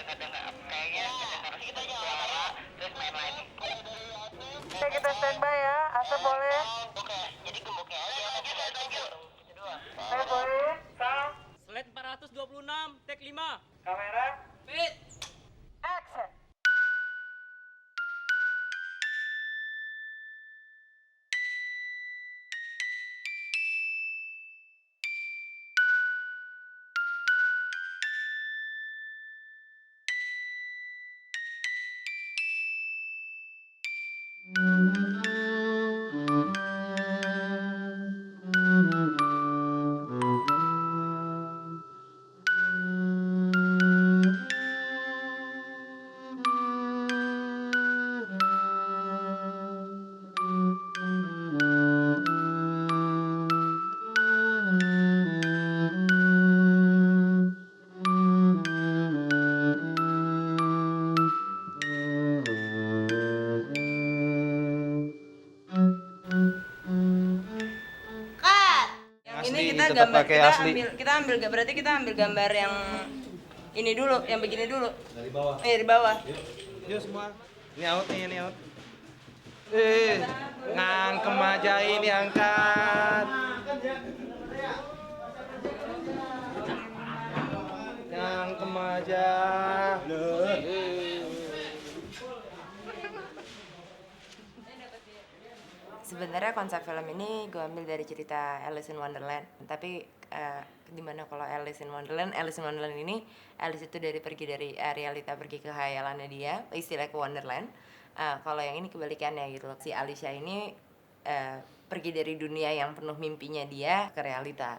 Oke, kita standby ya. Asap boleh. Saya boleh. Sound. Slide 426, take 5. Kamera. Fit. Action. Kita pakai asli. Berarti kita ambil gambar yang ini dulu, yang begini dulu. Dari bawah. Dari bawah. Yuk semua. Ini out nih, ini out. Ngangkem aja ini angkat. Ngangkem aja. Sebenarnya konsep film ini gue ambil dari cerita Alice in Wonderland. Tapi dimana kalau Alice in Wonderland ini Alice itu pergi dari realita, pergi ke khayalannya dia, istilah ke Wonderland. Kalau yang ini kebalikannya gitu loh. Si Alicia ini pergi dari dunia yang penuh mimpinya dia ke realita.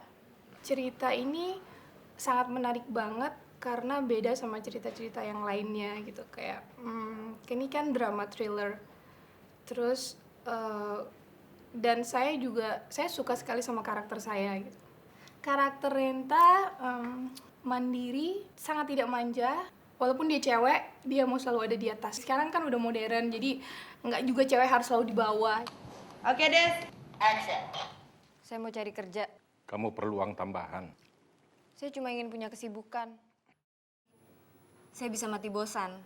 Cerita ini sangat menarik banget karena beda sama cerita-cerita yang lainnya gitu. Kayak ini kan drama thriller. Terus dan saya suka sekali sama karakter saya gitu. Karakter Renta mandiri, sangat tidak manja. Walaupun dia cewek, dia mau selalu ada di atas. Sekarang kan udah modern, jadi nggak juga cewek harus selalu di bawah. Oke, Des. Action. Saya mau cari kerja. Kamu perlu uang tambahan. Saya cuma ingin punya kesibukan. Saya bisa mati bosan.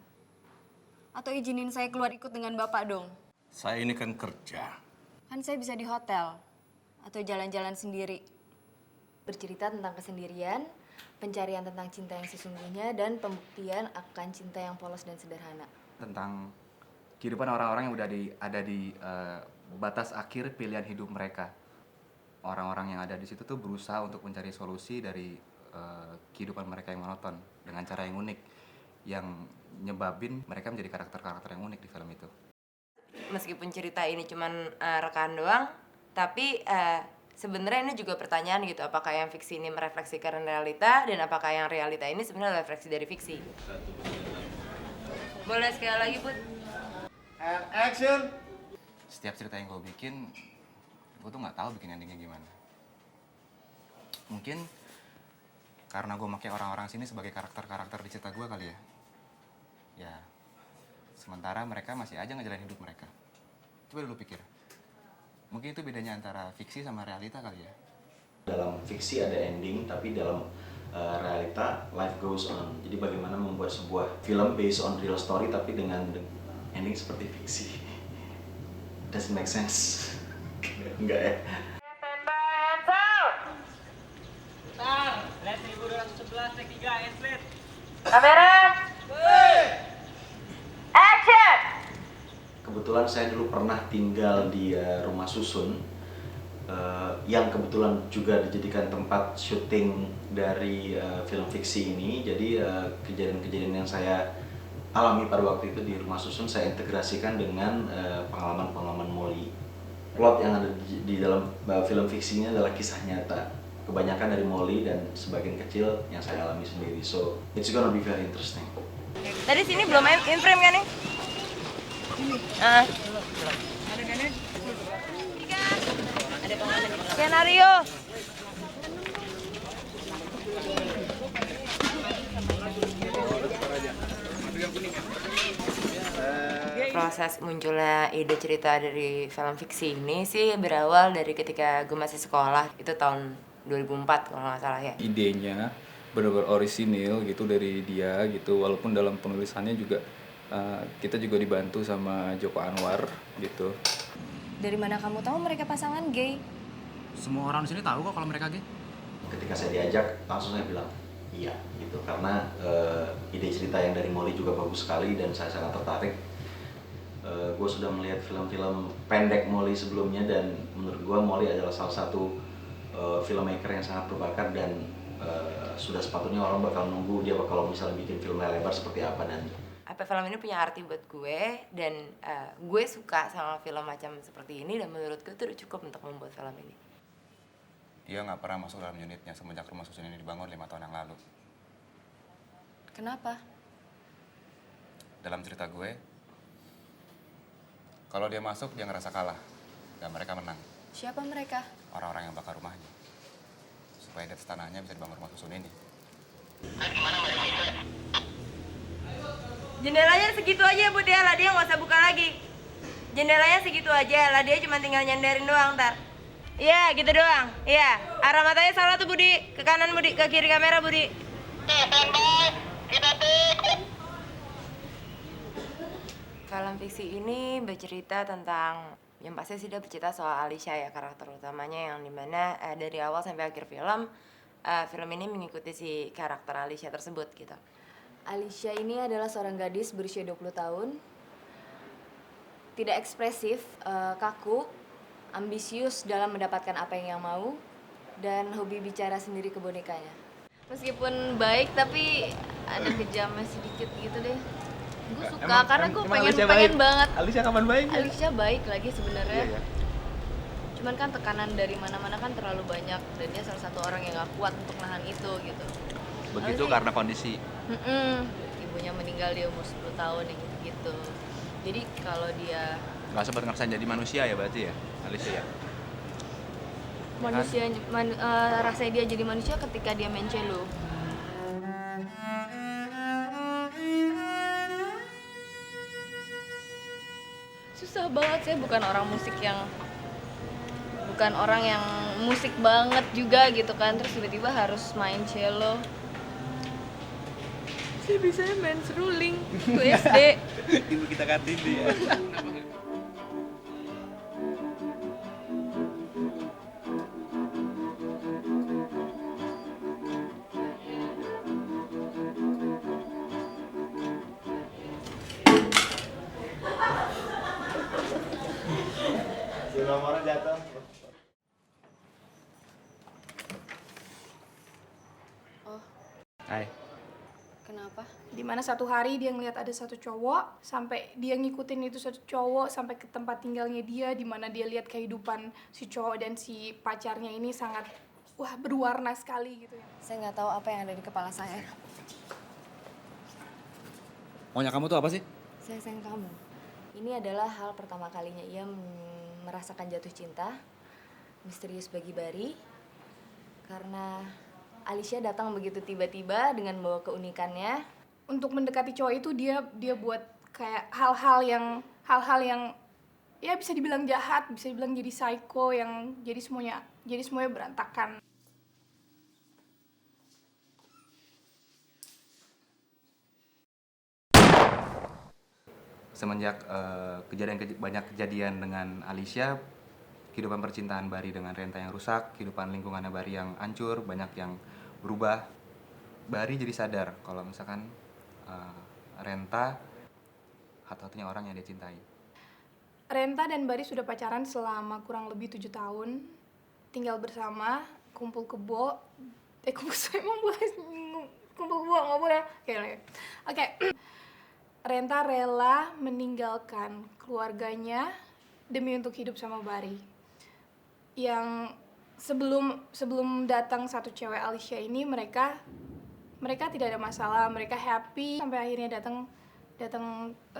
Atau izinin saya keluar ikut dengan Bapak dong. Saya ini kan kerja. Kan saya bisa di hotel. Atau jalan-jalan sendiri. Bercerita tentang kesendirian, pencarian tentang cinta yang sesungguhnya, dan pembuktian akan cinta yang polos dan sederhana. Tentang kehidupan orang-orang yang udah ada di batas akhir pilihan hidup mereka. Orang-orang yang ada di situ tuh berusaha untuk mencari solusi dari kehidupan mereka yang monoton dengan cara yang unik, yang nyebabin mereka menjadi karakter-karakter yang unik di film itu. Meskipun cerita ini cuman rekaan doang, tapi sebenarnya ini juga pertanyaan gitu, apakah yang fiksi ini merefleksikan realita, dan apakah yang realita ini sebenarnya refleksi dari fiksi. Boleh sekali lagi, Bud? And action. Setiap cerita yang gue bikin, gue tuh nggak tahu bikin endingnya gimana. Mungkin karena gue pakai orang-orang sini sebagai karakter-karakter di cerita gue kali ya. Ya, sementara mereka masih aja ngejalanin hidup mereka. Coba dulu pikir. Mungkin itu bedanya antara fiksi sama realita kali ya. Dalam fiksi ada ending, tapi dalam realita life goes on. Jadi bagaimana membuat sebuah film based on real story tapi dengan ending seperti fiksi. Doesn't make sense. Enggak ya? Standby and sound. Tar, slide 1211, take 3, and slide. Kamera. Action. Kebetulan saya dulu pernah tinggal di rumah susun yang kebetulan juga dijadikan tempat syuting dari film fiksi ini. Jadi kejadian-kejadian yang saya alami pada waktu itu di rumah susun saya integrasikan dengan pengalaman-pengalaman Molly. Plot yang ada di dalam film fiksinya adalah kisah nyata, kebanyakan dari Molly dan sebagian kecil yang saya alami sendiri. So it's gonna be very interesting. Tadi sini belum in frame kan nih? Skenario. Proses munculnya ide cerita dari film fiksi ini sih berawal dari ketika gue masih sekolah, itu tahun 2004 kalau nggak salah ya. Idenya benar-benar orisinil gitu dari dia gitu, walaupun dalam penulisannya juga kita juga dibantu sama Joko Anwar gitu. Dari mana kamu tahu mereka pasangan gay? Semua orang di sini tahu kok kalau mereka gay. Ketika saya diajak, langsung saya bilang iya gitu, karena ide cerita yang dari Molly juga bagus sekali dan saya sangat tertarik. Gue sudah melihat film-film pendek Molly sebelumnya dan menurut gue Molly adalah salah satu filmmaker yang sangat berbakat dan sudah sepatutnya orang bakal nunggu dia kalau misalnya bikin film lebar seperti apa nanti. Apa film ini punya arti buat gue, dan gue suka sama film macam seperti ini, dan menurut gue itu udah cukup untuk membuat film ini. Dia nggak pernah masuk dalam unitnya semenjak rumah susun ini dibangun 5 tahun yang lalu. Kenapa? Dalam cerita gue, kalau dia masuk dia ngerasa kalah dan mereka menang. Siapa mereka? Orang-orang yang bakar rumahnya. Supaya di atas tanahnya bisa dibangun rumah susun ini. Jendelanya segitu aja Bu Dia, lah dia nggak usah buka lagi. Jendelanya segitu aja, lah dia cuma tinggal nyandarin doang ntar. Iya, gitu doang. Iya, arah matanya salah tuh Budi. Ke kanan Budi, ke kiri kamera Budi. Film fiksi ini bercerita tentang, yang pasti sih dia bercerita soal Alicia ya, karakter utamanya, yang dimana dari awal sampai akhir film, film ini mengikuti si karakter Alicia tersebut gitu. Alicia ini adalah seorang gadis berusia 20 tahun. Tidak ekspresif, kaku, ambisius dalam mendapatkan apa yang mau, dan hobi bicara sendiri ke bonekanya. Meskipun baik, tapi ada kejamnya sedikit gitu deh. Gue suka karena gue pengen banget. Alicia kapan baik? Alicia baik lagi sebenarnya. Iya. Cuman kan tekanan dari mana-mana kan terlalu banyak, dan dia salah satu orang yang gak kuat untuk nahan itu gitu. Begitu karena kondisi. Ibunya meninggal di umur 10 tahun yang gitu. Jadi kalau dia Nggak sempat ngerasain jadi manusia ya berarti ya, Alicia ya? manusia, rasanya dia jadi manusia ketika dia main cello. Susah banget, saya bukan orang yang musik banget juga gitu kan, terus tiba-tiba harus main cello. Saya bisanya main seruling tuh SD. Ibu kita Kartini ya. Nomornya jatuh. Oh, Hai. kenapa? Dimana satu hari dia ngeliat ada satu cowok, sampai dia ngikutin itu satu cowok sampai ke tempat tinggalnya dia, dimana dia lihat kehidupan si cowok dan si pacarnya ini sangat berwarna sekali gitu ya. Saya nggak tahu apa yang ada di kepala saya. Maunya kamu tuh apa sih? Saya sayang kamu. Ini adalah hal pertama kalinya ia merasakan jatuh cinta misterius bagi Bari, karena Alicia datang begitu tiba-tiba dengan membawa keunikannya. Untuk mendekati cowok itu dia buat kayak hal-hal yang ya bisa dibilang jahat, bisa dibilang jadi psycho, yang jadi semuanya berantakan. Semenjak banyak kejadian dengan Alicia, kehidupan percintaan Bari dengan Renta yang rusak, kehidupan lingkungannya Bari yang hancur, banyak yang berubah. Bari jadi sadar kalau misalkan Renta satu-satunya orang yang dia cintai. Renta dan Bari sudah pacaran selama kurang lebih 7 tahun, tinggal bersama, kumpul kebo. Kumpul kebo nggak boleh. Oke. Renta rela meninggalkan keluarganya demi untuk hidup sama Bari. Yang sebelum datang satu cewek Alicia ini, mereka tidak ada masalah, mereka happy sampai akhirnya datang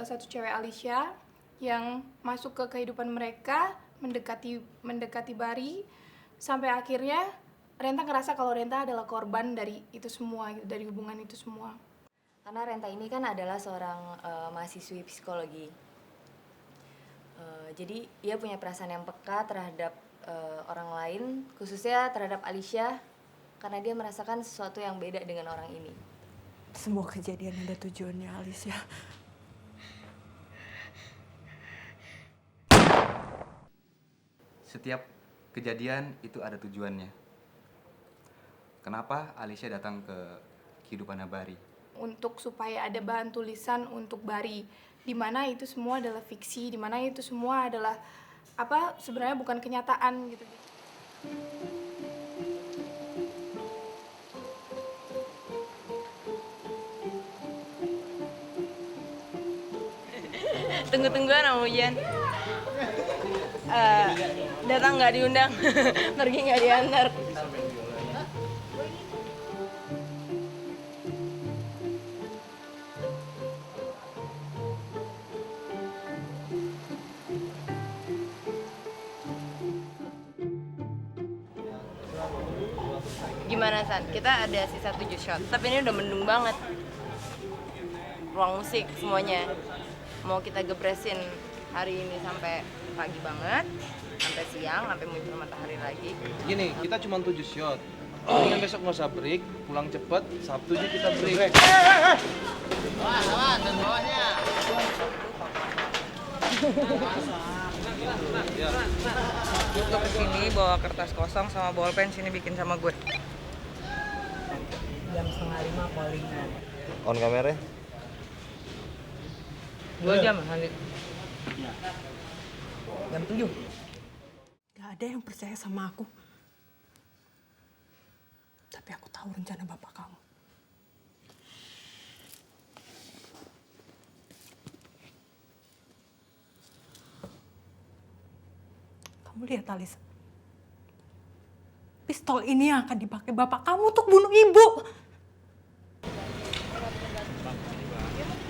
satu cewek Alicia yang masuk ke kehidupan mereka, mendekati Bari, sampai akhirnya Renta ngerasa kalau Renta adalah korban dari itu semua, dari hubungan itu semua. Karena Renta ini kan adalah seorang mahasiswi psikologi. Jadi ia punya perasaan yang peka terhadap orang lain, khususnya terhadap Alicia. karena dia merasakan sesuatu yang beda dengan orang ini. Semua kejadian ada tujuannya, Alicia. Setiap kejadian itu ada tujuannya. Kenapa Alicia datang ke kehidupannya Bari? Untuk supaya ada bahan tulisan untuk Bari, di mana itu semua adalah fiksi, di mana itu semua adalah apa sebenarnya bukan kenyataan gitu. Tunggu-tungguan sama hujan. Datang nggak diundang, pergi nggak diantar. Gimana San? Kita ada sisa 7 shot, tapi ini udah mendung banget. Ruang musik semuanya. Mau kita gepresin hari ini sampai pagi banget, sampai siang, sampai muncul matahari lagi. Gini, kita cuma 7 shot. Mendingan besok nggak usah break, pulang cepet, Sabtunya kita break. Awas, dan bawahnya. Lo kesini bawa kertas kosong sama bolpen, sini bikin sama gue. Jam 4:30 callingan. On kamera. 2 jam nanti. Jam 7. Gak ada yang percaya sama aku. Tapi aku tahu rencana bapak kamu. Kamu lihat, Alisa. Pistol ini yang akan dipakai bapak kamu untuk bunuh ibu.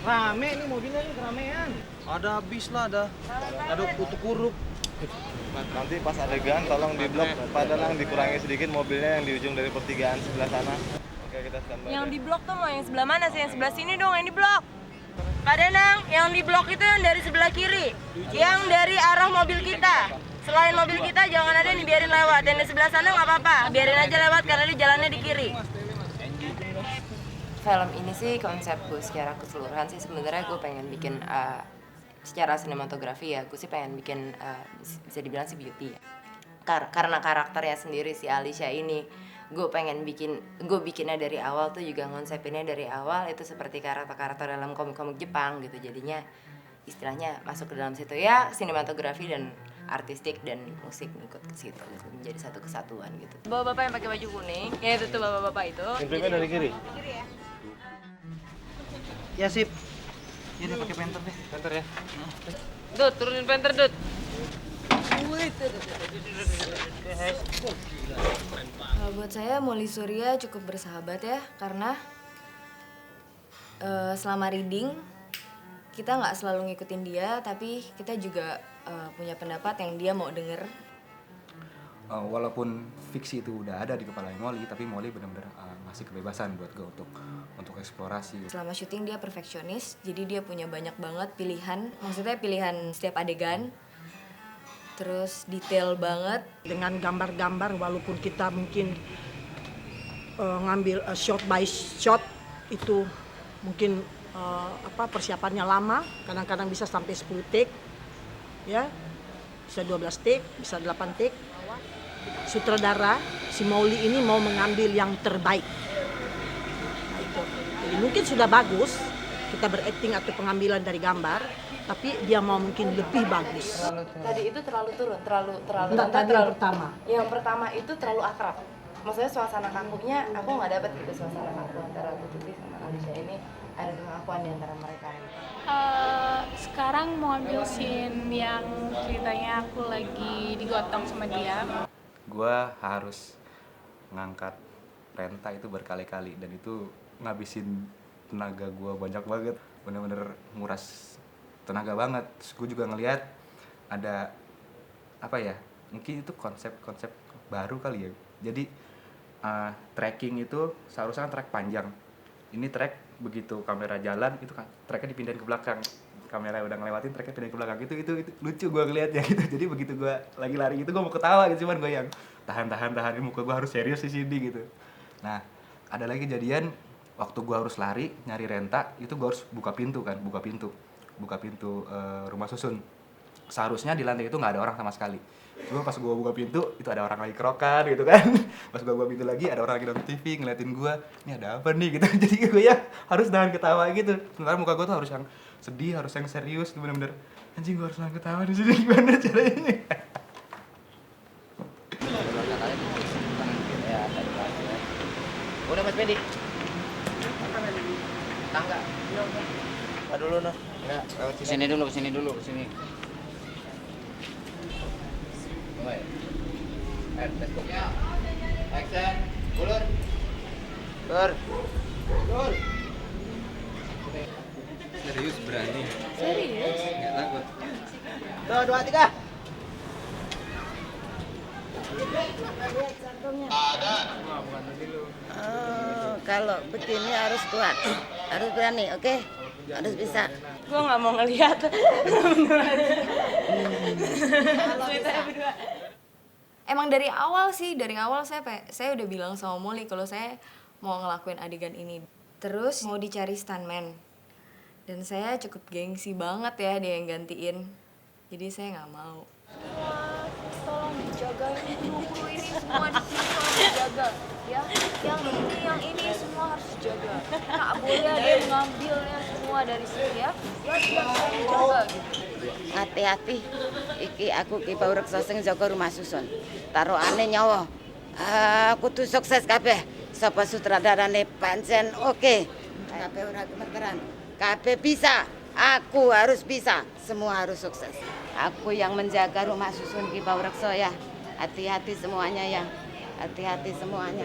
Rame nih mobilnya nih, keramaian. Ada bis lah, ada kutu kuruk. Nanti pas adegan tolong di blok, padahal dikurangi sedikit mobilnya yang di ujung dari pertigaan sebelah sana. Oke, kita standby. Yang di blok tuh mau yang sebelah mana sih? Yang sebelah sini dong, yang di blok. Kak Danang, yang di blok itu yang dari sebelah kiri. Yang dari arah mobil kita. Selain mobil kita jangan ada yang dibiarin lewat. Dan di sebelah sana nggak apa-apa, biarin aja lewat karena dia jalannya di kiri. Film ini sih konsep gue secara keseluruhan sih sebenarnya gue pengen bikin secara sinematografi ya, gue sih pengen bikin bisa dibilang sih beauty ya. Karena karakternya sendiri si Alicia ini gue bikinnya dari awal tuh juga konsepinnya dari awal itu seperti karakter dalam komik-komik Jepang gitu, jadinya istilahnya masuk ke dalam situ ya, sinematografi dan artistik dan musik ngikut ke situ gitu, menjadi satu kesatuan gitu. Bapak-bapak yang pakai baju kuning, ya itu tuh bapak-bapak itu. Imprime dari kiri. Kiri ya. Ya sip. Ya udah pakai penter deh. Penter ya. Dut, turunin penter, Dut. Buat saya Molly Surya cukup bersahabat ya, karena selama reading kita nggak selalu ngikutin dia, tapi kita juga punya pendapat yang dia mau denger. Walaupun fiksi itu udah ada di kepala Molly, tapi Molly benar-benar ngasih kebebasan buat gue untuk eksplorasi. Selama syuting dia perfeksionis, jadi dia punya banyak banget pilihan. Maksudnya pilihan setiap adegan, terus detail banget. Dengan gambar-gambar, walaupun kita mungkin ngambil shot by shot, itu mungkin persiapannya lama, kadang-kadang bisa sampai 10 take, ya, bisa 12 take, bisa 8 take. Sutradara si Molly ini mau mengambil yang terbaik. Nah, itu. Jadi mungkin sudah bagus kita berakting atau pengambilan dari gambar, tapi dia mau mungkin lebih bagus. Tadi itu terlalu turun, terlalu Enggak, tadi yang pertama. Yang pertama itu terlalu akrab. Maksudnya suasana kakunya aku nggak dapet gitu, suasana kaku antara Putri sama Alicia ini ada pengakuan di antara mereka. Sekarang mau ambil scene yang ceritanya aku lagi digotong sama dia. Gue harus ngangkat renta itu berkali-kali, dan itu ngabisin tenaga gue banyak banget, bener-bener nguras tenaga banget. Terus gue juga ngelihat ada apa ya, mungkin itu konsep baru kali ya. Jadi tracking itu seharusnya kan track panjang, ini track begitu kamera jalan itu kan tracknya dipindahin ke belakang, kamera udah ngelewatin tracknya pindahin ke belakang. Itu lucu gue ngeliatnya gitu. Jadi begitu gue lagi lari gitu gue mau ketawa gitu, cuman gue yang tahan muka gue harus serius di sini gitu. Nah, ada lagi kejadian waktu gue harus lari nyari renta, itu gue harus buka pintu rumah susun. Seharusnya di lantai itu nggak ada orang sama sekali. Cuma pas gue buka pintu, itu ada orang lagi kerokan gitu kan. Pas gue buka pintu lagi, ada orang lagi nonton TV ngeliatin gue, ini ada apa nih gitu. Jadi gue ya harus nahan ketawa gitu. Sementara muka gue tuh harus yang sedih, harus yang serius, bener-bener anjing gue harus nahan ketawa di sini, gimana caranya? Udah Mas Pedi. Tangga. Apa dulu noh? Enggak, lewat Kesini dulu. Baik. Let's go. Action. Ulur. Ulur. Serius berani? Serius? Nggak takut? 2, 2, 3. Oh, kalau begini harus kuat, harus berani, oke? Harus bisa. Gue nggak mau ngelihat. Emang dari awal saya udah bilang sama Molly kalau saya mau ngelakuin adegan ini. Terus mau dicari stuntman. Dan saya cukup gengsi banget ya dia yang gantiin. Jadi saya nggak mau. Tolong dijaga kru ini semua di sini tolong dijaga ya. Yang ini semua harus dijaga. Nggak boleh ada yang ngambilnya semua dari sini ya. Ya tolong dijaga gitu. Hati-hati. Iki aku Ki Paureksa sing jaga rumah susun. Taruhane nyawa. Aku tuh sukses kabeh. Sapa sutradarane pancen oke. Kabeh ora gemeteran. Kabeh bisa. Aku harus bisa. Semua harus sukses. Aku yang menjaga rumah susun Ki Paureksa ya. Hati-hati semuanya ya. Hati-hati semuanya.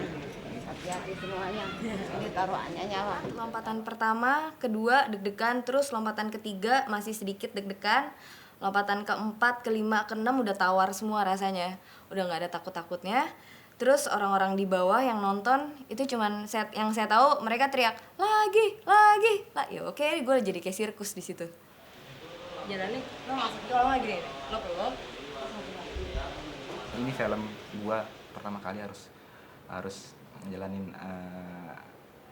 Hati-hati semuanya. Ini taruhannya nyawa. Lompatan pertama, kedua deg-degan, terus lompatan ketiga masih sedikit deg-degan. Lompatan keempat, kelima, keenam udah tawar semua rasanya. Udah nggak ada takut-takutnya. Terus orang-orang di bawah yang nonton itu cuman yang saya tahu mereka teriak lagi. Ya oke, gue jadi kayak sirkus di situ. Jalan nih, lo masuk tolong lagi deh. Lo peluk. Ini film gua pertama kali harus ngejalanin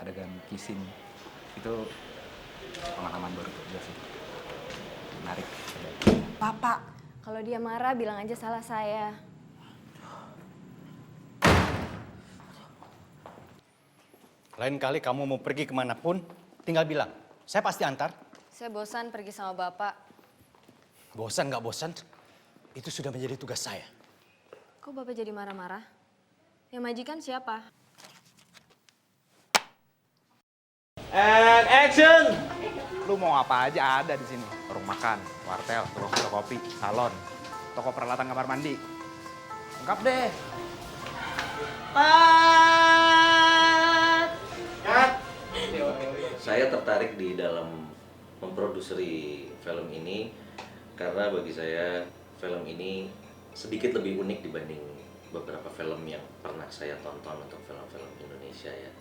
adegan kissing. Itu pengalaman baru buat gue sih. Menarik. Bapak, kalau dia marah bilang aja salah saya. Lain kali kamu mau pergi kemanapun, tinggal bilang. Saya pasti antar. Saya bosan pergi sama Bapak. Bosan nggak bosan, itu sudah menjadi tugas saya. Kok Bapak jadi marah-marah? Yang majikan siapa? And action! Lu mau apa aja ada di sini. Warung makan, wartel, toko kopi, salon, toko peralatan kamar mandi. Lengkap deh. Saya tertarik di dalam memproduksi film ini karena bagi saya film ini sedikit lebih unik dibanding beberapa film yang pernah saya tonton untuk film-film Indonesia ya.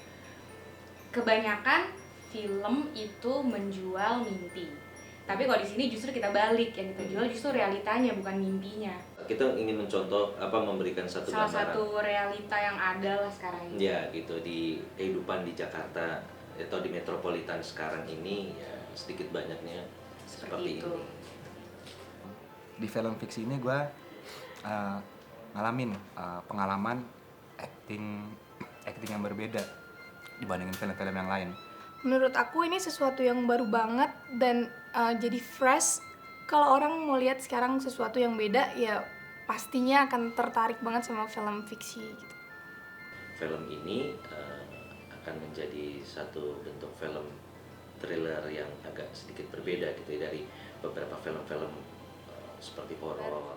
Kebanyakan film itu menjual mimpi. Tapi kalau di sini justru kita balik, yang kita jual justru realitanya bukan mimpinya. Kita ingin mencontoh memberikan satu Salah gambaran. satu realita yang ada lah sekarang ini. Ya gitu di kehidupan di Jakarta atau di metropolitan sekarang ini ya sedikit banyaknya seperti itu. ini. Di film fiksi ini gue ngalamin pengalaman acting yang berbeda dibandingin film-film yang lain. Menurut aku ini sesuatu yang baru banget dan jadi fresh. Kalau orang mau lihat sekarang sesuatu yang beda, ya pastinya akan tertarik banget sama film fiksi gitu. Film ini akan menjadi satu bentuk film thriller yang agak sedikit berbeda gitu ya, dari beberapa film-film seperti horor.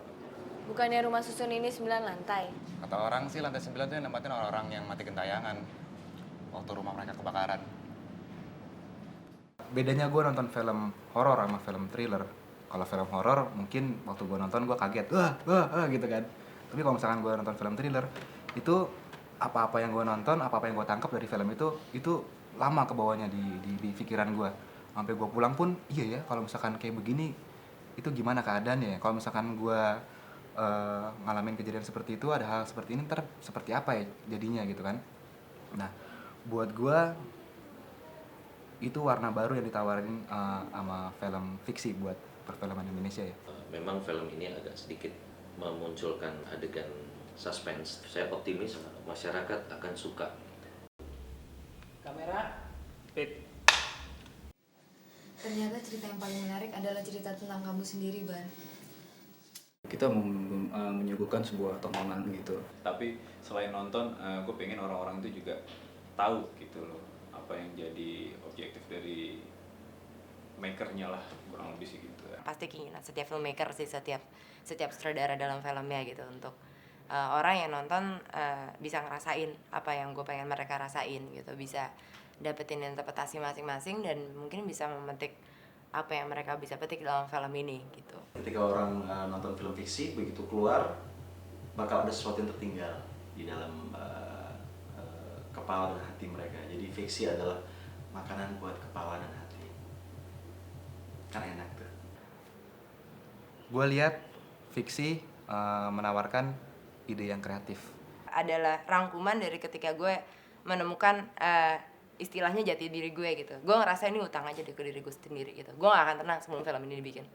Bukannya rumah susun ini 9 lantai? Kata orang sih lantai 9 itu yang nempatin orang-orang yang mati gentayangan waktu rumah mereka kebakaran. Bedanya gue nonton film horor sama film thriller. Kalau film horor mungkin waktu gue nonton gue kaget, wah gitu kan. Tapi kalau misalkan gue nonton film thriller, itu apa-apa yang gue nonton, apa-apa yang gue tangkap dari film itu lama ke bawahnya di pikiran gue. Sampai gue pulang pun, iya ya kalau misalkan kayak begini, itu gimana keadaannya. Kalau misalkan gue ngalamin kejadian seperti itu, ada hal seperti ini, ntar seperti apa ya jadinya gitu kan. Nah, buat gue itu warna baru yang ditawarin sama film fiksi buat perfilman Indonesia ya. Memang film ini agak sedikit memunculkan adegan suspense. Saya optimis masyarakat akan suka. Kamera. Pit. Ternyata cerita yang paling menarik adalah cerita tentang kamu sendiri, Ban. Kita menyuguhkan sebuah tontonan gitu. Tapi selain nonton, gue pengen orang-orang itu juga tahu gitu loh apa yang jadi objektif dari makernya lah, kurang lebih sih gitu. Pasti keinginan setiap filmmaker sih, setiap sutradara dalam filmnya gitu, untuk orang yang nonton bisa ngerasain apa yang gue pengen mereka rasain gitu, bisa dapetin interpretasi masing-masing dan mungkin bisa memetik apa yang mereka bisa petik dalam film ini gitu. Ketika orang nonton film fiksi, begitu keluar bakal ada sesuatu yang tertinggal di dalam kepala dan hati mereka. Jadi fiksi adalah makanan buat kepala dan hati. Kan enak tuh. Gue lihat fiksi menawarkan ide yang kreatif. Adalah rangkuman dari ketika gue menemukan istilahnya jati diri gue gitu. Gue ngerasa ini utang aja deh ke diri gue sendiri gitu. Gue gak akan tenang sebelum film ini dibikin.